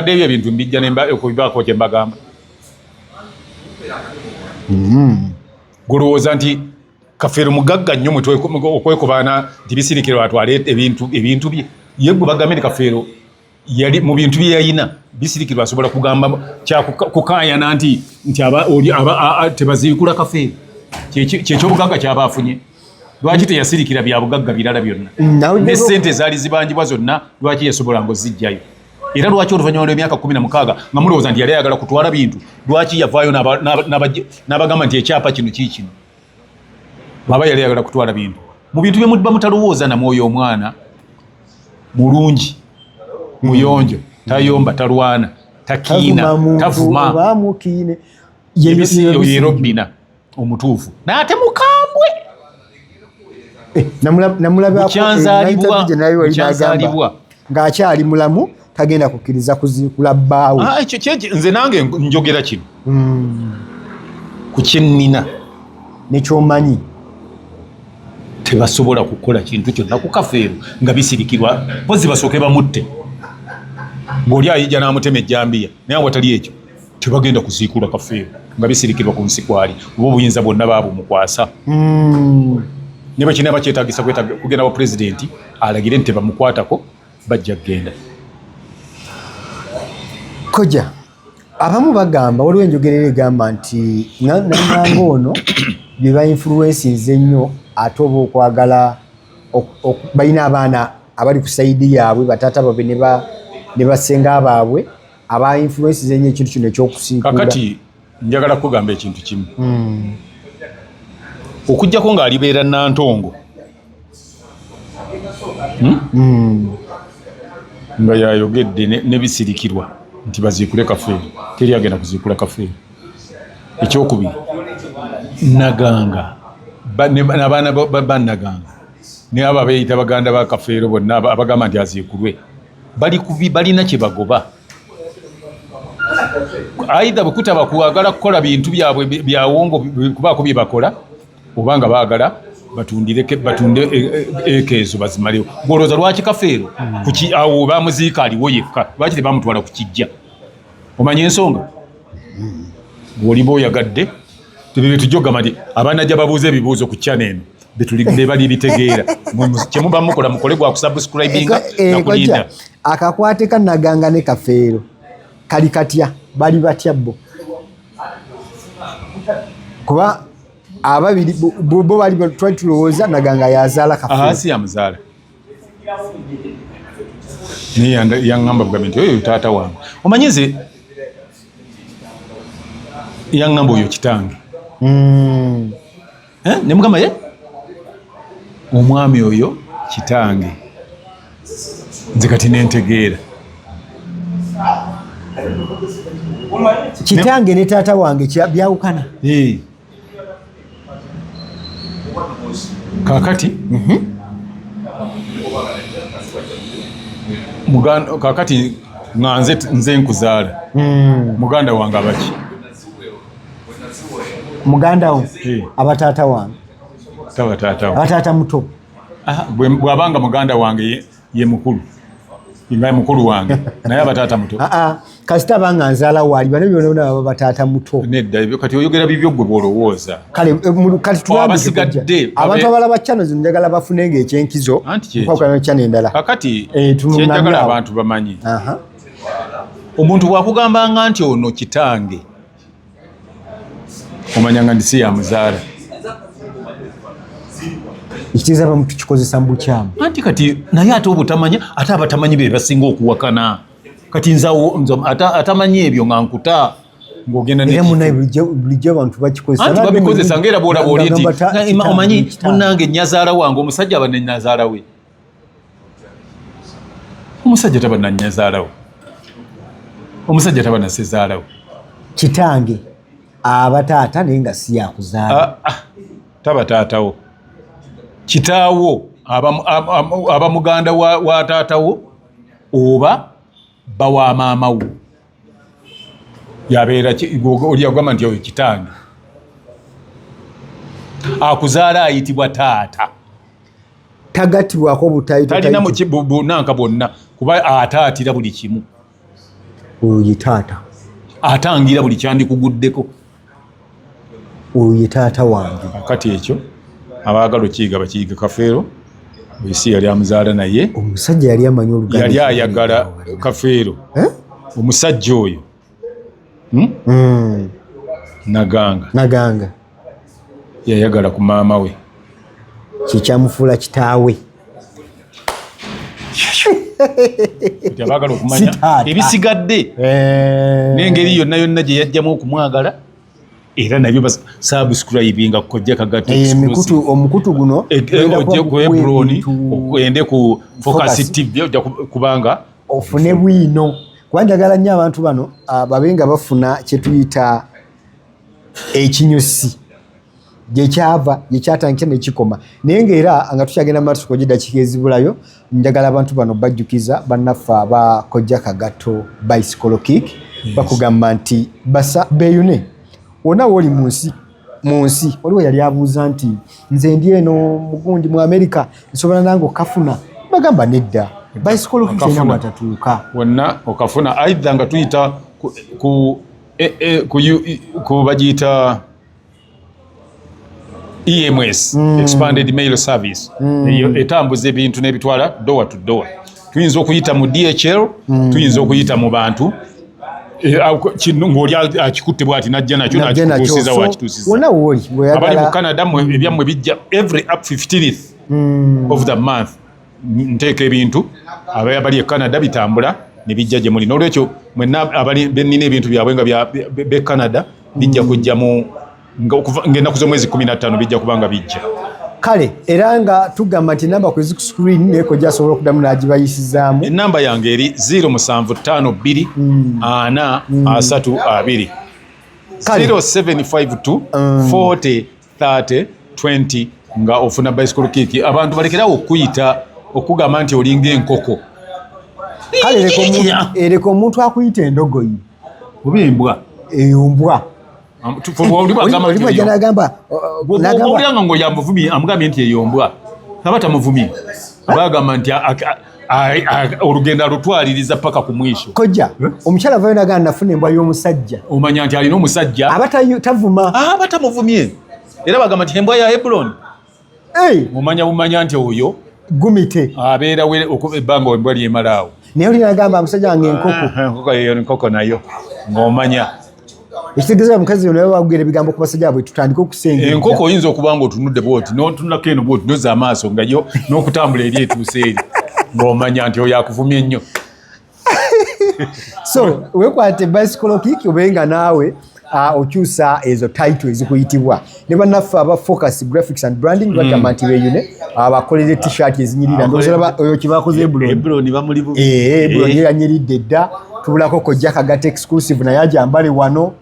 kakadde ebyo ebintu mbijja okubibaako kye mbagamba. Golowooza nti Kafeero mugagga nnyo okwekubaana nti bisirikirwa atwale ebintu bye. Ye gwe bagambe nti Kafeero yali mu bintu bye yalina bisirikirwa asobola kugamba kukaayana nti tebaziikula Kafeero. Kyekyobugagga kyaba afunye. Lwaki teyasirikira bya bugagga birala byonna? Ne ssente zaali zibanjibwa zonna lwaki yasobola ng'ozijjayo? Era lwaki oluvannyuma lw'emyaka 16 nga mulowooza nti yali ayagala kutwala bintu, lwaki yavaayo n'abagamba nti ekyapa kino kiikino? Baba yali ayagala kutwala bintu. Mu bintu bye muba mutalowooza na mwoyo omwana mulungi, muyonjo, tayomba, talwana, takiina, tavuma. Ye Robina omutuufu. N'ate mukambwe. Namulabako ng'akyali mulamu tagenda kukkiriza kuziikula bbaawe. Nze nange njogera kino ku kyennina nekyomanyi tebasobola kukola kintu kyonna ku Kafeero nga bisirikirwa mpozi basooke bamutte ng'oli ayijja n'amutema ejjambiya naye watali ekyo tebagenda kuziikula Kafeero nga bisirikirwa ku nsi kwali oba obuyinza bwonna baabumukwasa. Ne bwe kinaaba kyetaagisa kugenda wa pulezidenti alagire nti tebamukwatako bajja kgenda. Koja abamu bagamba waliwo enjogerera egamba nti nanganga ono bye ba-influences ennyo ate oba okwagala balina abaana abali ku sayidi yaabwe bataata baabwe ne basenga baabwe aba-influences ennyo ekintu kino ekyokusiikula. Kakati njagala kugamba ekintu kimu. Okujjako ng'alibeera Nantongo nga yayogedde ne bisirikirwa nti baziikule Kafeero, teri agenda kuziikula Kafeero. Ekyokubiri, Naganga n'abaana ba Naganga ne abo abeeyita baganda ba Kafeero bonna abagamba nti aziikulwe balina kye bagoba. Aidha bwe kutaba kwagala kukola bintu byabwe byawongo kubaako bye bakola oba nga baagala batunde ekeezo bazimalewo. Gwolowooza lwaki Kafeero awo bamuziika aliwo yekka, lwaki tebamutwala ku kijja? Omanya ensonga? Bw'oliba oyagadde tujogama nti abaana gye babuuza ebibuuzo ku channel eno be bali bitegeera kye muba mukola mukole gwa kusubscribinga na kulinda. Akakwate ka Naganga ne Kafeero kali katya bali batya bo? Kuba ababiri bo bali tulowooza Naganga yazaala Kafeero. Si yamuzaala. Naye yaŋŋamba bugambe nti oyo taata wange. Omanyi nze yaŋŋamba oyo kitange. Ne mugamba ye omwami oyo kitange. Nze kati nentegeera. Kitange ne taata wange byawukana. Kakati kakati nga nze nkuzaala muganda wange abaki? Muganda wo abataata wange abataata muto. Bw'abanga muganda wange ye mukulu nga mukulu wange naye abataata muto. Kasita banga nzaala waali bano byonna baba bataata muto. Nedda kati oyogera bibyo gwe bw'olowooza. Kati abasigadde abantu abalaba channel zino njagala bafunenga ekyenkizo nkwakula channel endala. Kakati kyenjagala abantu bamanyi omuntu bwakugambanga nti ono kitange omanyanga nti si yamuzaala. Ekitiza bamu tukikozesa mu bukyamu. Anti kati naye ate obutamanya ate abatamanyi be basinga okuwakana. Kati nzawo atamanyi ebyo nga nkuta ng'ogenda ne bulijjo abantu bakikozesa. Anti babikozesa ng'era bw'olaba oli nti omanyi munnange nnyazaala wange omusajja aba ne nnyazaala we. Omusajja taba na nnyazaala we. Omusajja taba na ssezaala we. Kitange abataata naye nga si yakuzaala. Taba taatawo. Kitaawo aba muganda wa taatawo oba bawa maama wo. Yabeera oli agamba nti oyo kitange. Akuzaala ayitibwa taata. Tagatibwako butayi talina bunanka bwonna kuba ataatira buli kimu. oyo ye taata atangira buli kyandikuguddeko oyo ye taata wange kati ekyo abaagala okiyiga bakiyiga Kafeero isi yali amuzaala naye omusajja yali amanyi Oluganda yali ayagala Kafeero omusajja oyo Naganga yayagala ku maama we kikyamufuula kitaawe abaagala okumanya ebisigadde n'engeri yonna gye yajjamu okumwagala era nabyo subscribinga Kkojja Kagato omukutu guno ojje ku Ebroni ogende ku Focus TV ojja kubanga ofune bwino kuba njagala nnyo abantu bano babe nga bafuna kye tuyita ekinyusi gyekyava gyekyatandikira nekikoma naye ngaera nga tukyagenda maaso tukoje eddakiika ezibulayo njagala abantu bano bajjukiza bannaffe aba Kkojja Kagato Bicycle Kick bakugamba nti basa beeyune wonna wooli mu nsi waliwo yali abuuza nti nze ndi eno mugundi mu America nsobola nange okafuna bagamba nedda Bicycle Kick ena bwatatuuka wonna okafuna aidha nga tuyita ku bagiyita EMS Expanded Mail Service etambuza ebintu n'ebitwala door to door tuyinza okuyita mu DHL tuyinza okuyita mu bantu ng'oli akikutte bw'ati najja nakyo nakituusiza wakituusiza wonna wooli abali mu Canada ebyammwe bijja every up 15th of the month nteeka ebintu abali e Canada bitambula ne bijja gye muli n'olwekyo mwenna abali bennina ebintu byabwe nga be Canada bijja kujja mu ng'ennaku z'omwezi 15 bijja kubanga bijja kale era nga tugamba nti namba kwezi ku screen naye Kkojja asobola okuddamu n'agibayisizaamu ennamba yange eri 0752 4 32 0752 40 30 20 nga ofuna Bicycle Kick abantu balekerawo okuyita okugamba nti olinga enkoko kale ereka omuntu akuyita endogoyi oba embwa eyombwa olanga ngo yamuvumye amugambye nti eyombwa aba tamuvumye abagamba nti olugendo alutwaliriza paka ku mwisho Kkojja omukyala avayo nagamba nafuna embwa y'omusajja omanya nti alina omusajja aba tamuvumye era bagamba nti embwa ya Hebron bumanya nti oyo gumite abeera ebbanga embwa lyemalaawo naye oli nagamba omusajja wange enkoko nayo ng'omanya ekitegeeza mukazi ono wagwira ebigambo ku basajja bwe tutandika okusengera enkoko oyinza okuba nga otunudde bwoti n'otunulako eno bwoti noza amaaso nga yo n'okutambula eri etuuse eri ng'omanya nti oyo akuvumye ennyo so wekwate Bicycle Kick obenga naawe okyusa ezo title ezikuyitibwa ne bannaffe aba Focus Graphics and Branding bagamba nti beeyune abakolere t-shirt ezinyirira ndozolaba oyo kibakoze Ebroni bamuli bubi Ebroni yanyiridde dda tubulako Kkojja Kagato exclusive naye ajambale wano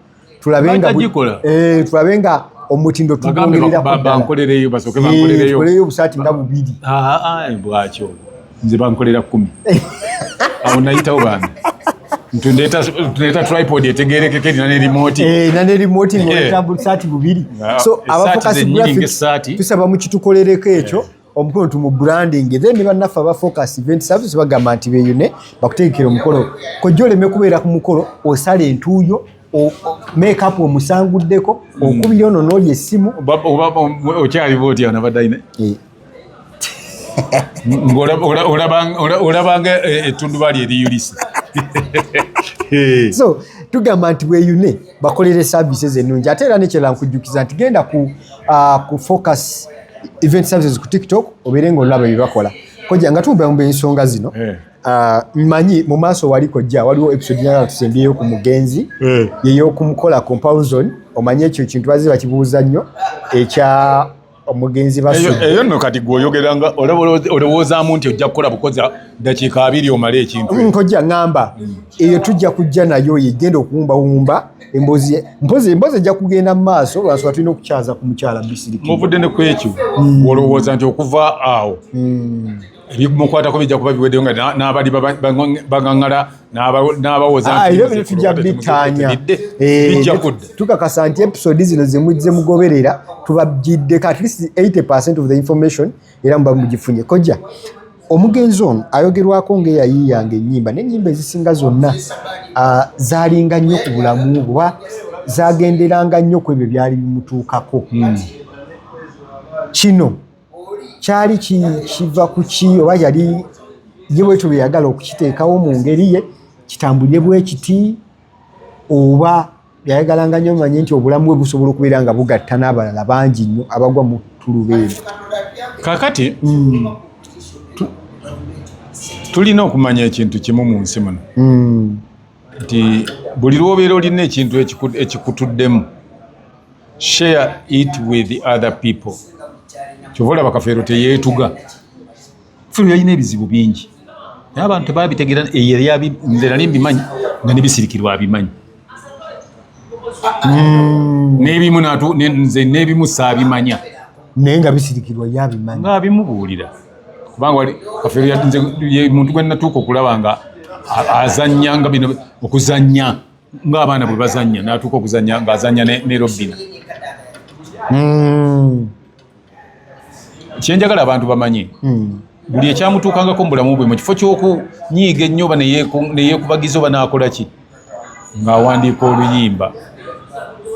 tulabe nga omutindo tugwongerera bankolereyo basooke bankolereyo obusaati nga bubiri bwakyo nze bankolera 10 awo nayitawo bambi tuneta tripod etegerekeke nane remote ngoleta busaati bubiri so aba Focus Graphics tusaba mukitukolereko ekyo omukono tumu branding then bannaffe aba Focus Event Service bagamba nti beeyune bakuteekera omukolo Kkojja oleme kubeera ku mukolo osala entuuyo make up omusanguddeko okubira ono n'oli essimu okyaliba otya nabaddaine olabanga ettundubaali eriyulisa so tugamba nti weeyune bakolere services ennungi ate era nekyera nkujjukiza nti genda ku Focus Event Services ku TikTok obeere ng'olaba bye bakola Kkojja nga tumba ensonga zino mmanyi mu maaso wali Kkojja waliwo episode njagala tusembyeyo ku mugenzi yey'okumukola comparison omanye ekyo kintu bazze bakibuuza nnyo ekya omugenzi eyo nno kati gweoyogeranga olowoozaamu nti ojja kukola bukoza dakiika 2 omale ekintu Kkojja ngamba eyo tujja kujja nayo yegenda okuwumbawumba emboozi ejja kugenda mu maaso lwansonga tulina okukyaza ku mukyala Bisirikiri muvudde ne ku ekyo olowooza nti okuva awo ebimukwatako bijja kuba biweddeyo nga n'abali bagaŋŋala n'abawooza nti tujja bitaanya tukakasa nti episode zino zemujje mugoberera tubagiddeko at least 80% of the information era muba mugifunye Kkojja omugenzi ono ayogerwako ng'eyayiiyanga ennyimba n'ennyimba ezisinga zonna zaalinga nnyo ku bulamu bwa zaagenderanga nnyo ku ebyo byali bimutuukako. Kino kyali kiva ku ki oba yali ye bwekyo bwe yagala okukiteekawo mu ngeri ye kitambulire bwe kiti oba yayagalanga nnyo manye nti obulamu bwe busobola okubeera nga bugatta n'abalala bangi nnyo abagwa mu tulubeeru. Kaakati tulina okumanya ekintu kimu mu nsi muno nti buli lw'obeera olina ekintu ekikutuddemu share it with other people. Kyova olaba Kafeero teyeetuga. Kafeero yalina ebizibu bingi naye abantu tebaabitegeera. Nze nali mbimanyi nga nebisirikirwa abimanyi n'ebimu nze n'ebimu saabimanya naye nga bisirikirwa yabimanyi nga abimubuulira kubanga Kafeero ye muntu gwe natuuka okulaba nga azannya nga bino okuzannya ng'abaana bwe bazannya n'atuuka okuzannya ng'azannya ne Robina. Kyenjagala abantu bamanye buli ekyamutuukangako mu bulamu bwe mu kifo ky'okunyiiga ennyo oba neyeekubagiza oba n'akola ki ng'awandiika oluyimba.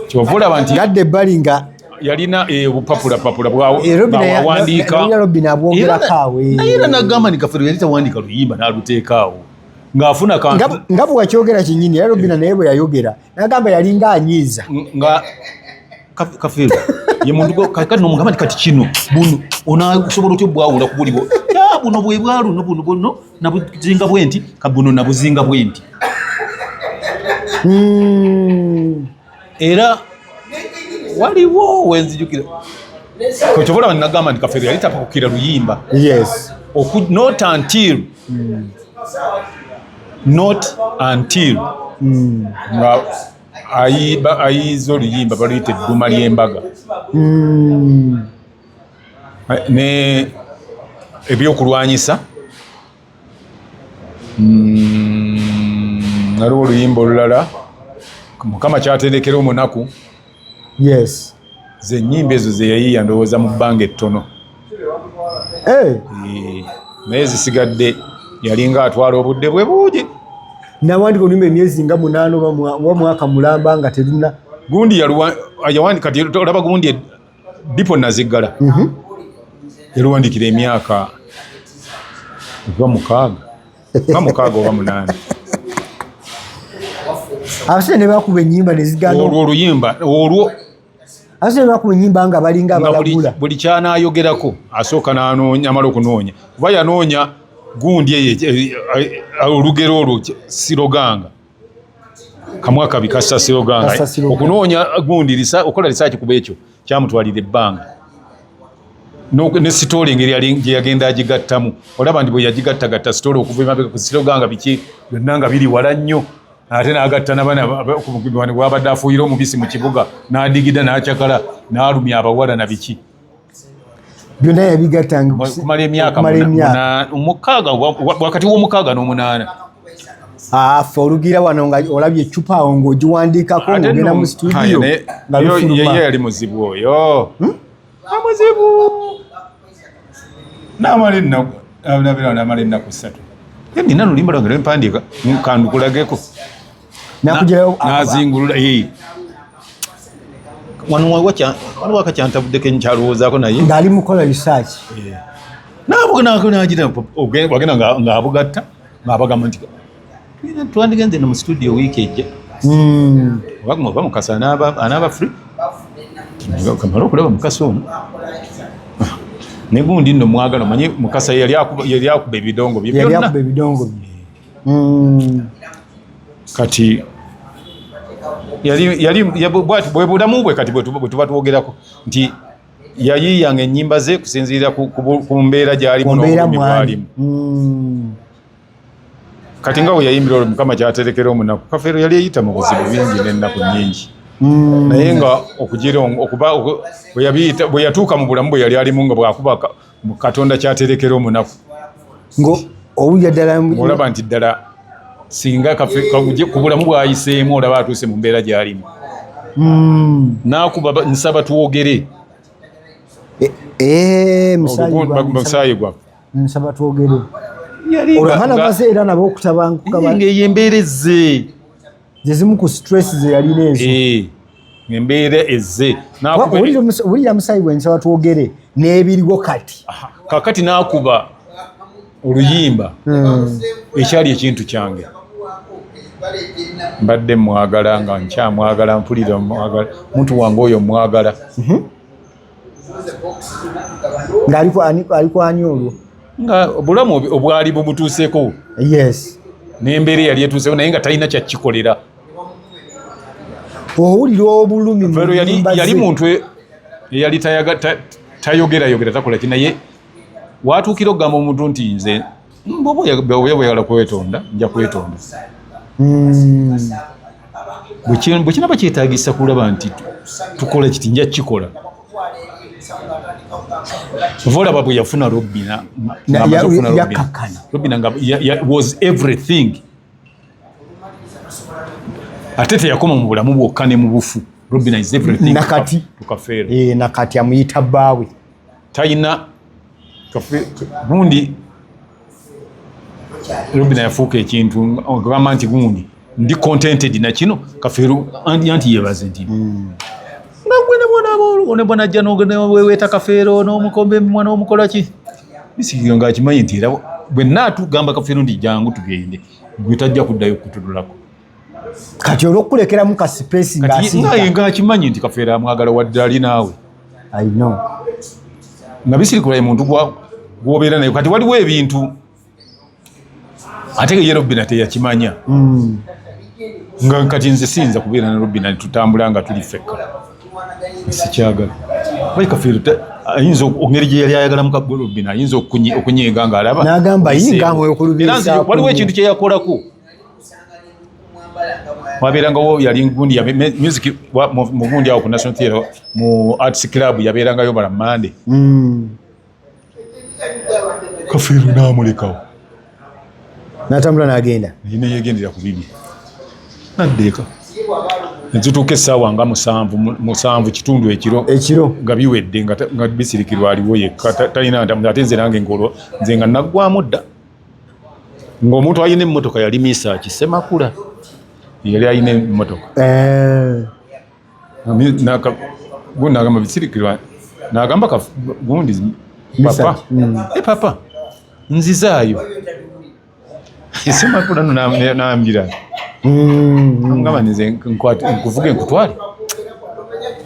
Kyova olaba nti gadde ebbali nga yalina obupapulapapula bwawandiika naye era n'agamba nti Kafeero yali tawandiika luyimba n'aluteekaawo ng'afuna kantu nga bwe wakyogera kinnyini era Robina naye bwe yayogera n'agamba yalinga anyiiza nga Kafeero ye muntu kati n'omugamba nti kati kino buno onaasobola otya obwawula ku buli buno bwe bwaluno buno nabuzinga bwe nti kabuno nabuzinga bwe nti era waliwo wenzijukira kyobola nagamba nti Kafeero yali tapakukira luyimba. Yes. Not until nga ayiza oluyimba baluyita edduma ly'embaga ne ebyokulwanyisa waliwo oluyimba olulala Mukama kyatendekera omunaku. Yes. Ze ennyimba ezo ze yayiiya ndowooza mu bbanga ettono naye zisigadde yalinga atwala obudde bwe buugi nawandika oluyimba emyezi nga 8 oba mwaka mulamba nga terina gundi yawandika kati olaba gundi Dipo Naziggala yaluwandikira emyaka oba 6 oba 8 abasajja ne bakuba ennyimba ne zigana olwo oluyimba olwo abasajja ne bakuba ennyimba nga balinga abalagula buli kyanaayogerako asooka n'anoonya amala okunoonya kuba yanoonya gundi olugero olwo Siroganga kamwaka bikassa Siroganga okunoonya gundi okola risaaki kuba ekyo kyamutwalira ebbanga ne sitoli engeri gye yagenda agigattamu olaba nti bwe yagigattagatta sitoli okuva emabega ku Siroganga biki byonna nga biri wala nnyo ate n'agatta n'abaana wabadde afuuyira omubisi mu kibuga n'adigida n'akyakala n'alumya abawala na biki byonna yabigattanga kumala emyaka 6 wakati w'omukaaga n'8 afe olugira wano nga olabye eccupa awo ng'ogiwandiikako ng'ogenda mu studio nga lufuluma yali muzibu oyo amuzibu n'amala ennaku 3 nina lulimba lwange lwempandiika kandukulageko n'azingulula waliwo akakyantabuddeko nkyalowoozaako naye ng'ali mukola research wagenda ng'abugatta ng'abagamba nti twandigenze no mu studio wiiki ejja oba Mukasa anaaba free kamala okulaba Mukasa ono ne gundi nno mwagala manye Mukasa yali akuba ebidongo bye byonna kati bwe bulamu bwe kati bwe tuba twogerako nti yayiiyanga ennyimba ze kusinziira ku mbeera gy'alimu n'obulumi bw'alimu kati nga bwe yayimbira olwo Mukama kyaterekera omunaku Kafeero yali eyita mu buzibu bingi n'ennaku nnyingi naye nga bwe yatuuka mu bulamu bwe yali alimu nga bw'akuba Katonda kyaterekera omunaku olaba nti ddala singa ku bulamu bw'ayiseemu olaba atuuse mu mbeera gy'alimu n'akuba nsaba twogere musaayi gwaffe nsaba twogere olwamala maze era nabo okutabanguka ng'eyembeereze zezimu ku stress ze yalina ezo embeera ezze wulira musayi bwe nsaba twogere n'ebiriwo kati kakati n'akuba oluyimba ekyali ekintu kyange mbadde mwagala nga nkyamwagala mpulira mwagala muntu wange oyo mwagala ng'aliko ani olwo nga obulamu obwali bumutuuseeko yes n'embeera yali etuuseeko naye nga talina kyakikolera owulira obulumi yali muntu eyali tayogerayogera takola ki naye watuukira okugamba omuntu nti nze oba oyagala kwetonda nja kwetonda bwe kinaba kyetaagisa kulaba nti tukola kiti nja kikola olaba bwe yafuna Robina was everything ate teyakoma mu bulamu bwokka ne mu bufu Robina is everything nakati amuyita bbaawe talina gundi Robina yafuuka ekintu ogamba nti gundi ndi contented na kino Kafeero anti yebaze nti nabona ajja weweeta Kafeero n'omukombe mwana omukola ki bisikiga ng'akimanyi nti era bwe naatugamba Kafeero ndi jangu tugende gwe tajja kuddayo kutudulako kati olw'okulekeramu ka space ng'akimanyi nti Kafeero amwagala wadde ali naawe nga bisirikula muntu gwobeera naye kati waliwo ebintu ate ye Robina teyakimanya nga kati nze siyinza kubeera ne Robina tutambula nga tuli ffekka sikyagala bai Kafeero ayinza engeri gye yali ayagalamu Robina ayinza okunyiiga ng'alaba n'agamba yinga mwoyo kulubisa waliwo ekintu kye yakolako wabeerangawo yali gundi ya music mu gundi awo ku National Theatre mu Arts Club yabeerangayo bala Mande Kafeero n'amulekawo n'atambula n'agenda yine yegendera ku bibi naddeeka nezituuka essaawa nga musanvu kitundu ekiro nga biwedde nga bisirikirwa aliwo yekka talina ate nze nange ngolo nze nga naggwamu dda ng'omuntu alina emmotoka yali Misaaki Ssemakula yali alina emmotoka gundi nagamba bisirikirwa nagamba gundi papa nzizaayo Ssemakula nambira ngamba nze nkuvuge nkutwale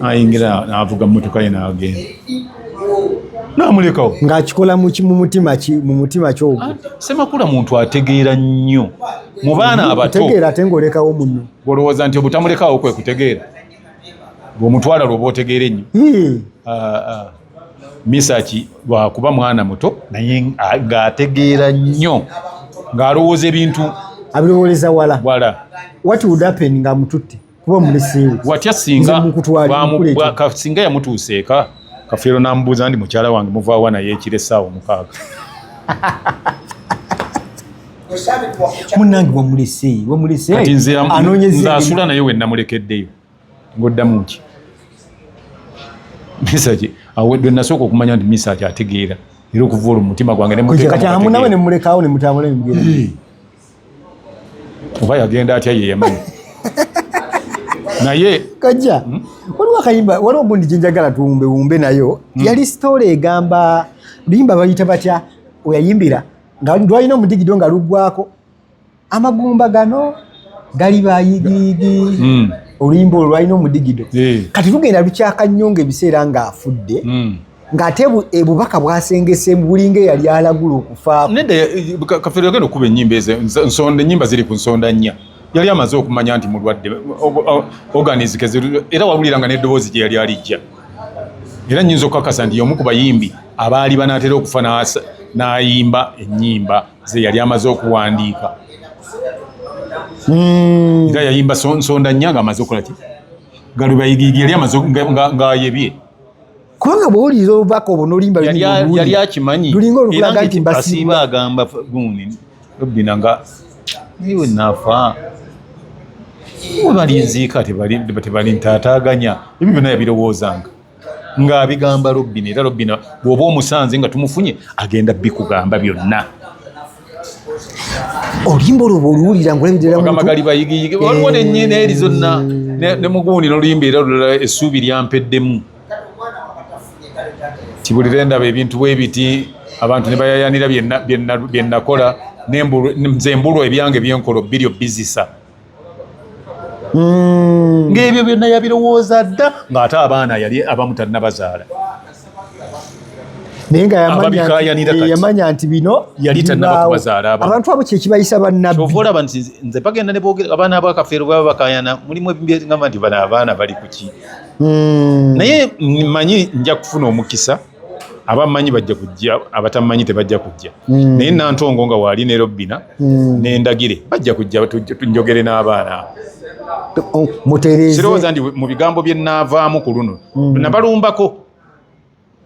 ayingira n'avuga mmotoka ye n'agenda n'amulekawo ng'akikola mu mutima kyogwo Ssemakula muntu ategeera nnyo mu baana abato tegeera ate ng'olekawo munno bw'olowooza nti obutamulekawo kwe kutegeera bw'omutwala lwoba otegeera ennyo Misaaki lwakuba mwana muto naye ng'ategeera nnyo ng'alowooza ebintu abirowooleza wala what would happen nga mututte kuba muleseewo watya singa yamutuuseeka Kafeero n'amubuuza ndi mukyala wange muvaawa naye ekiro essaawa 6 munnange wamulese kati nze asula naye we namulekeddeyo ng'oddamu ki Misaaki awedde nasooka okumanya nti Misaaki ategeera era okuvuula omutima gwange kati amunawe ne mulekaawo ne mutambula ne mugenda oba yagenda atya ye yamanyi naye kajja waliwo akayimba waliwo gundi gyenjagala tuwumbewumbe nayo yali story egamba luyimba bayita batya oyayimbira nga lwalina omudigido nga luggwako amagumba gano gali bayigiyigi oluyimba olwo lwalina omudigido kati tugenda lukyaka nnyo ng'ebiseera ng'afudde ng'ate ebubaka bwasengese bulinga eyali alagula okufaako nedda Kafeero yagenda okuba ennyimba ezo ensonda ennyimba ziri ku nsonda nnya yali amaze okumanya nti mulwadde organizike era wawuliranga n'eddoboozi gye yali alijja era nnyinza okukakasa nti y'omu ku bayimbi abaali banaatera okufa n'ayimba ennyimba ze yali amaze okuwandiika era yayimba nsonda nnya ng'amaze okukola ki galubayigiyigi yali amaze ng'ayebye kubanga bw'owuliriza obubaka obwo n'olimba yali akimanyi lulinga olukulaga nti mbasiiba agamba gundi Robina nga iwe nafa we balinziika tebali ntaataaganya ebyo byonna yabirowoozanga ng'abigamba Robin era Robin bw'oba omusanze nga tumufunye agenda bikugamba byonna. Oluyimba olwo oluwulira ng'olabirira muntu gali bayigiyige waliwo nennyina eri zonna ne muguuni n'oluyimba era olulala essuubi lyampeddemu kibulire ndaba ebintu bwe biti abantu ne bayayanira bye nakola nze embulwa ebyange byenkola biryo bizisa ng'ebyo byonna yabirowooza dda ng'ate abaana yali abamu tannabazaala naye nga yamanya nti bino yali tannaba kubazaala abantu abo kyekibayisa bannabbi kyova olaba nti nze bagenda ne boogera abaana abakafeero baba bakayana mulimu ebiŋŋamba nti bano abaana bali ku ki naye mmanyi nja kufuna omukisa abammanyi bajja kujja abatammanyi tebajja kujja naye Nantongo nga waali ne Robina n'endagire bajja kujja tunjogere n'abaana sirowooza nti mu bigambo bye nnaavaamu ku luno nabalumbako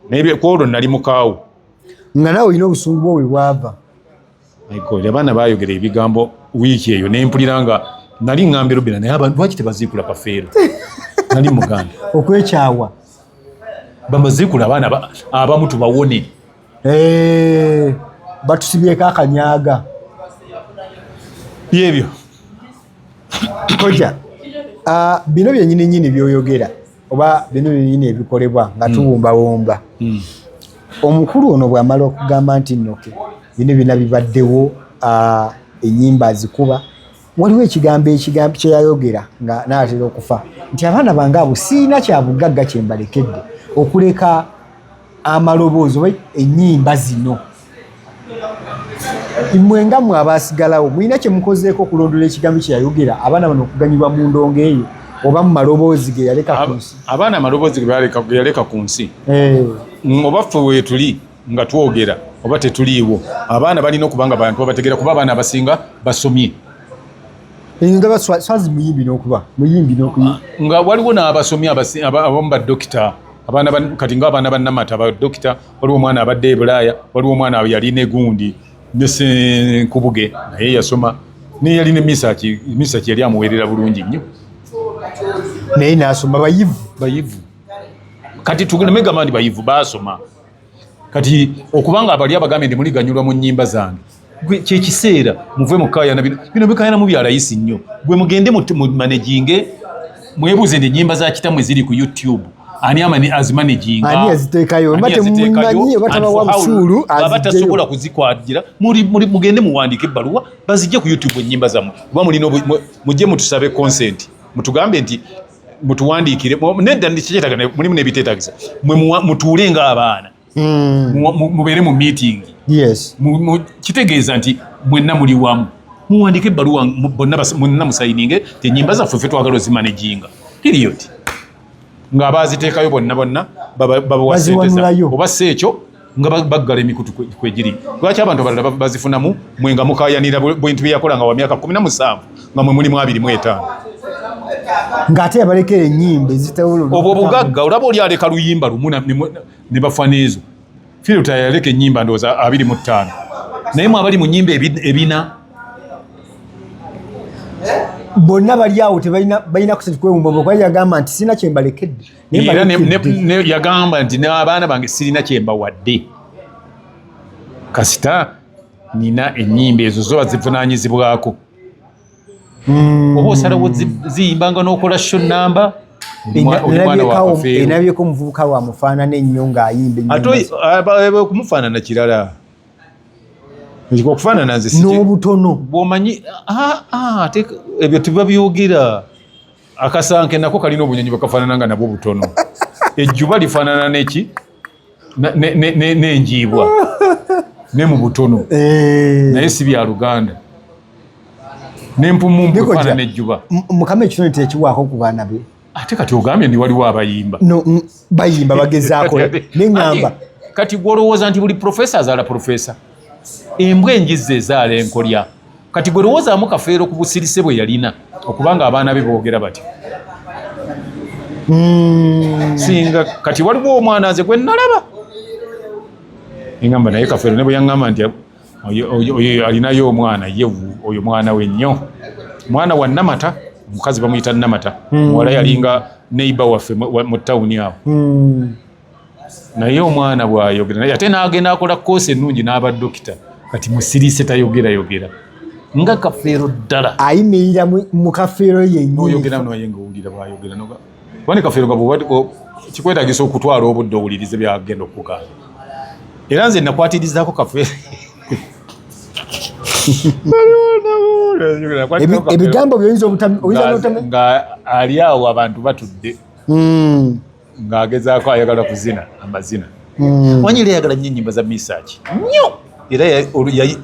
naye kwolwo nali mukaawo nga naawe olina obusungu bwo we bwava abaana baayogera ebigambo wiiki eyo nempulira nga nali ŋŋambe Robina naye abantu lwaki tebaziikula kafeero nali muganda okwekyawa bamaziikula abaana abamu tubawone batusibyeko akanyaaga byebyo koja bino byenyininyini byoyogera oba bino byenyini ebikolebwa nga tuwumbawumba omukulu ono bw'amala okugamba nti nnoke bino byonna bibaddewo ennyimba zikuba waliwo ekigambo kyeyayogera nga naatera okufa nti abaana bange abo siina kyabugagga kyembalekedde okuleka amaloboozi oba ennyimba zino mmwe nga mmwe abaasigalawo mulina kyemukozeeko okulondola ekigambo kyeyayogera abaana bano okuganyibwa mu ndongo eyo oba mu maloboozi ge yaleka ku nsi abaana amaloboozi ge yaleka ku nsi oba ffe weetuli nga twogera oba tetuliiwo abaana balina okuba nga bantu babategeera kuba abaana abasinga basomye nga swazi muyimbi n'okuba muyimbi n'okuba nga waliwo n'abasomye abamu baddokita kati ng'abaana bannamata abadokita waliwo omwana abadde e Bulaaya waliwo omwana yalina egundi ne Senkubuge naye yasoma naye yalina emisaki yali amuweerera bulungi nnyo naye n'asoma bayivu kati tugemegamba nti bayivu baasoma kati okubanga abali abagambye ndi muliganyulwa mu nnyimba zange kyekiseera muve mukayana bino bikayana mu byalayisi nnyo gwe mugende mu maneginge mwebuuze ennyimba za kitamwe ziri ku YouTube ani azimanaginga ani aziteekayo mbate mumanyi batabawa busuulu abatasobola kuzikwagira mugende muwandiike ebbaluwa bazijje ku YouTube ennyimba zammwe kuba mulina mujje mutusabe consent mutugambe nti mutuwandiikire nedda ndikyetaga mulimu n'ebiteetagisa mwe mutuule ng'abaana mubeere mu meeting kitegeeza nti mwenna muli wamu muwandiike ebbaluwa mwenna musayininge ennyimba zaffe ffe twagala ozimanaginga period nga baaziteekayo bonna babawa sente za oba si ekyo nga baggala emikutu kwegiri lwaki abantu abalala bazifunamu mwe nga mukayanira bintu byeyakola nga wa myaka 17 nga mwe mulimu 25 ng'ate yabalekera ennyimba ezitawulo obwo bugagga olaba oli aleka luyimba lumu ne bafanizo Philta yaleka ennyimba ndowooza 25 naye mu abali mu nnyimba ebina bonna bali awo tebalina kusati kwewumba kuba yagamba nti sirina kyembalekedde era yagamba nti n'abaana bange sirina kyembawadde kasita nina ennyimba ezo zo bazivunaanyizibwako oba osalawo ziyimbanga n'okola show namba enabyeko omuvubuka wamufaanana ennyo ng'ayimba ate okumufaanana kirala okufaanana nze n'obutono bw'omanyi ebyo tebabyogera akasanke nako kalina obunyonyi bakafaanana nga nabwo butono ejjuba lifaanana neki n'enjiibwa ne mu butono naye si bya Luganda n'empumumpu efaanana ejjuba mukama ekitone tekiwaako ku baana be ate kati ogambye ndi waliwo abayimba bayimba bagezaako neŋŋamba kati gw'olowooza nti buli profesa azaala profesa embwa enjizza ezaala enkolya kati gwe lowoozaamu kafeero ku busirise bwe yalina okubanga abaana be boogera bati singa kati waliwo omwana nze gwe nalaba eŋŋamba naye kafeero ne bwe yaŋŋamba nti oyo alinayo omwana yewu oyo mwana we nnyo mwana wa Namata omukazi bamuyita Namata muwala yalinga neiba waffe mu tawuni awo naye omwana bw'ayogera naye ate n'agenda akola koosi ennungi n'aba dokita kati musiriise tayogera nga Kafeero ddala ayimirira mu Kafeero yennyini oyogera naye ng'owulira bw'ayogera wani Kafeero nga kikwetaagisa okutwala obudde owulirize byagenda okugaana era nze nakwatirizaako Kafeero ebigambo byoyinza nga ali awo abantu batudde ng'agezaako ayagala kuzina amazina wanyira yagala nnyo ennyimba za misaaki nnyo era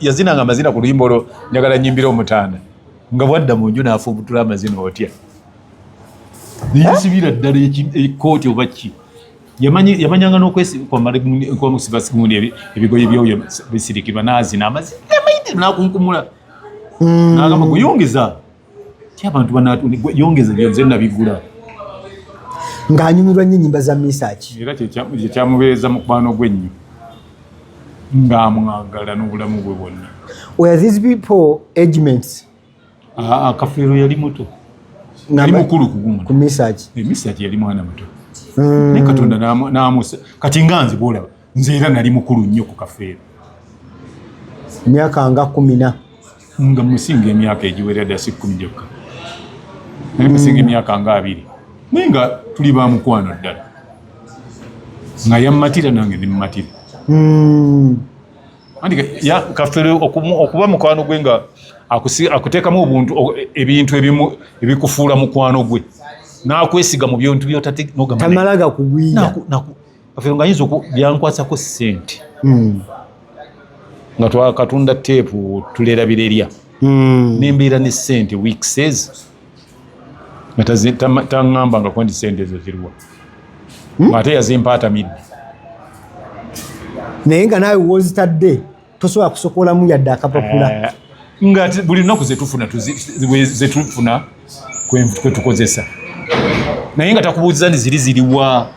yazinanga amazina ku luyimba olwo njagala nnyimbira omutaana nga bwadda mu nju n'afuubutula amazina otya neyisibira ddala ekooti oba ki yamanyanga n'okwesibagundi ebigoye byoyo bisirikirwa n'azina amazina amayitire n'akunkumula n'agamba guyongeza ti abantu yongeza byonze nabigula ng'anyumirwa nnyo ennyimba za misaaki era kyekyamubeereza mukwano gwe nnyo ng'amwagala n'obulamu bwe bwonna. Were these people age mates? Kafeero yali muto yali mukulu ku misaaki misaaki yali mwana muto naye Katonda n'amusa kati nga nze bw'olaba nze era nali mukulu nnyo ku Kafeero emyaka nga 10 nga musinga emyaka egiwerera ddala si 10 gyokka naye musinga emyaka nga 2 naye nga tuli ba mukwano ddala nga yammatira nange nimmatira Kafeero okuba mukwano gwe nga akuteekamu ebintu ebimu ebikufuula mukwano gwe n'akwesiga mu bintu tamalaga kugwira Kafeero ng'ayinza byankwasako ssente nga twakatunda teepu tulerabirerya nembeera ne ssente weekses nga taŋŋamba nga kwendi ssente ezo ziriwa ate yazimpaata midde naye nga naawe wozitadde tosobola kusokolamu yadde akapapula nga buli lunaku zetufuna kwetukozesa naye nga takubuuliza ni ziriwa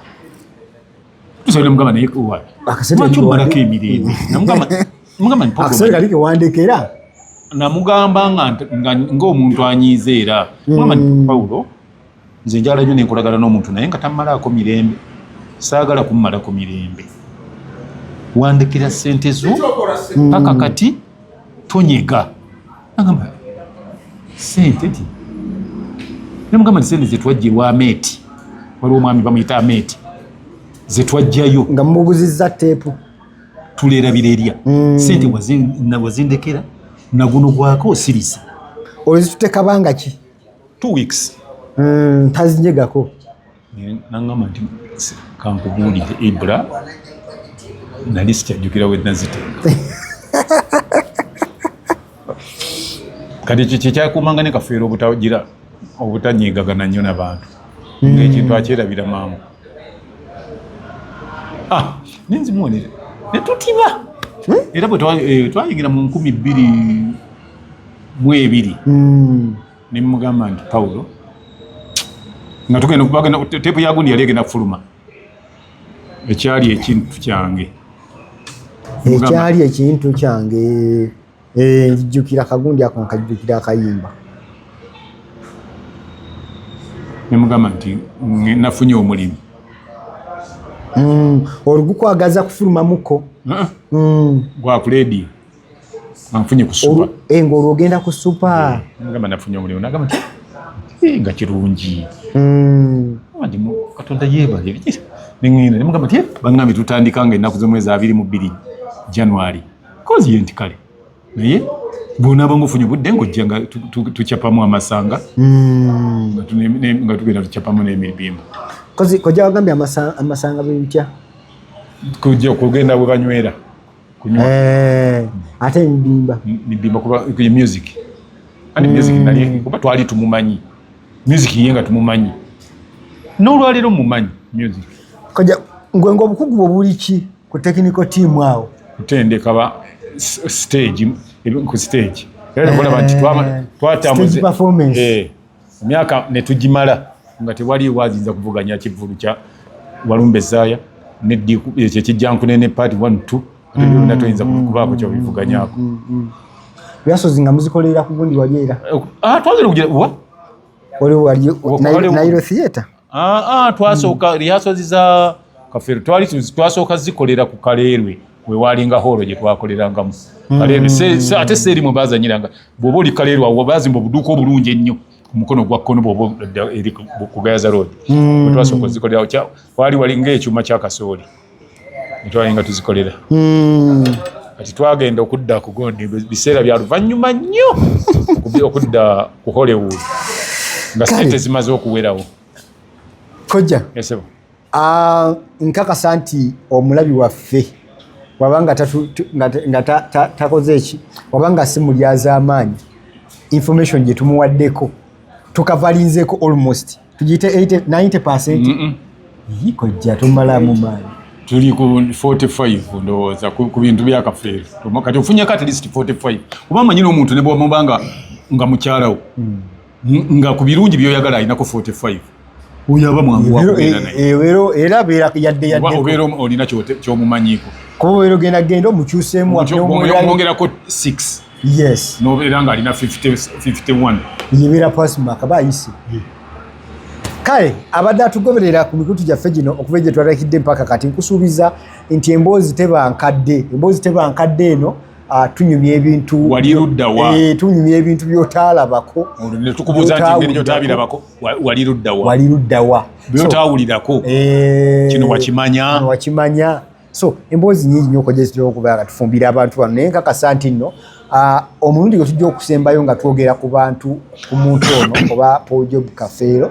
tusobole mugamba naye lwaki omalako emirembe akasente kali kewandekera namugamba ng'omuntu anyiize era mugamba nti Pawulo nze njala nnyo nenkolagana n'omuntu naye nga tammalaako mirembe saagala kummalako mirembe wandekera ssente zo paka kati tonyega agamba ssente ti namugamba nti ssente zetwajja ewa Ameeti waliwo omwami bamuyita Ameeti zetwajjayo nga muguzizza teepu tulerabirerya ssente wazindekera naguno gwako osirisa olizitutekabanga ki 2 weeks tazinyegako nangamba nti kankubuulire Ibra nali sikyajjukira we naziteeka kati kyekyakuumanga ne Kafeero obutanyiigagana nnyo n'abantu ng'ekintu akyerabira maamu ninzimuwonera ne tutiba era bwe twayingira mu 2022 ne mugamba nti Pawulo nga tugenda teepu yagundi yali egenda kufuluma ekyali ekintu kyange njijjukira akagundi ako nkajjukira akayimba ne mugamba nti nafunye omulimu olugukwagaza kufulumamuko gwa ku leediyo anfunye ku supa ng'olwo ogenda ku supa mugamba nafunye omulimu nagamba nti nga kirungi Katonda yeebale neŋŋenda ne mugamba nti baŋŋambye tutandika nga ennaku z'omwezi 22 January kozi ye nti kale naye bw'onaaba ng'ofunye obudde ng'ojja nga tucapamu amasanga nga tugenda tucapamu n'emibimba kojja wagambye amasanga bwe bitya kugenda bwe banywera ate emibimba kuba music kandi music nali kuba twali tumumanyi music ye nga tumumanyi n'olwaliro mumanyi music kojja ngwe ng'obukugu bwe buli ki ku technical team awo kutendeka ba stage ku stage era bolaba nti twatambuze emyaka ne tugimala nga tewali wazinza kuvuganya kivulu kya Walumbe Zaaya kyekijjankunene part 1 2 byonna toyinza kubaako kyobivuganyako byasozi nga muzikolera ku gundi wali era twagera kugira wali Nairo Theatre twasooka rehearsals za Kafeero twasooka zikolera ku Kaleerwe we walinga holo gye twakolerangamu Kaleerwe ate seerimu baazanyiranga bw'oba oli Kaleerwe awo baazimba obuduuka obulungi ennyo ku mukono gwa kkono bw'oba eri ku Gayaza Road bwe twasooka ozikolera walinga ekyuma kya kasooli ne twalinga tuzikolera kati twagenda okudda ku Gondi biseera bya luvannyuma nnyo okudda ku Hollywood nga ssente zimaze okuwerawo kojja nkakasa nti omulabi waffe wabanga takoze eki wabanga simu lyazaamaanyi information gye tumuwaddeko tukavalinzeeko almost tugiyite 90% kojja tumalamu maanyi tuli ku 45 ndowooza ku bintu bya Kafeero kati ofunyeko at least 45 oba manyina omuntu ne bw'omubanga nga mukyalawo nga ku birungi byoyagala alinako 45 oyo aba mwangu wakubeera naye era beera yadde obeera olina ky'omumanyiiko kuba obeera genda omukyuseemu omwongerako 6 yes n'obeera nga alina 51 yebeera pasmark aba ayise kale abadde atugoberera ku mikutu gyaffe gino okuva gye twalakidde mpaka kati nkusuubiza nti emboozi teba nkadde eno tunyumya ebintu wali luddawa tunyumya ebintu by'otaalabako ne tukubuuza nti engeri gy'otaabirabako wali luddawa by'otaawulirako kino wakimanya so emboozi nyingi nnyo kojja zitera okuba nga tufumbira abantu bano naye nkakasa nti nno omulundi gwe tujja okusembayo nga twogera ku bantu ku muntu ono oba Paul Job Kafeero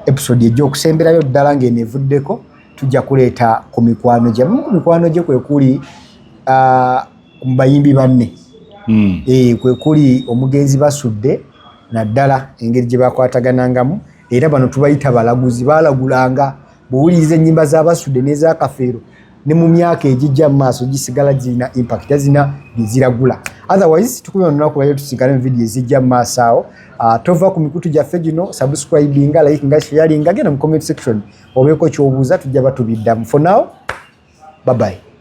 episode ejja okusemberayo ddala ng'eno evuddeko tujja kuleeta ku mikwano gye ku mikwano gye kwe kuli mu bayimbi banne kwe kuli omugenzi Basudde naddala engeri gye bakwataganangamu era bano tubayita balaguzi balagulanga bw'owuliriza ennyimba za Basudde n'eza Kafeero ne mu myaka egijja mu maaso gisigala zirina impact tazina biziragula otherwise tukubira olunaku lwayo tusinkane mu vidiyo ezijja mu maaso awo tova ku mikutu gyaffe gino subscribinga likinga sharinga genda mu comment section obeeko ky'obuuza tujja batubiddamu for now bye bye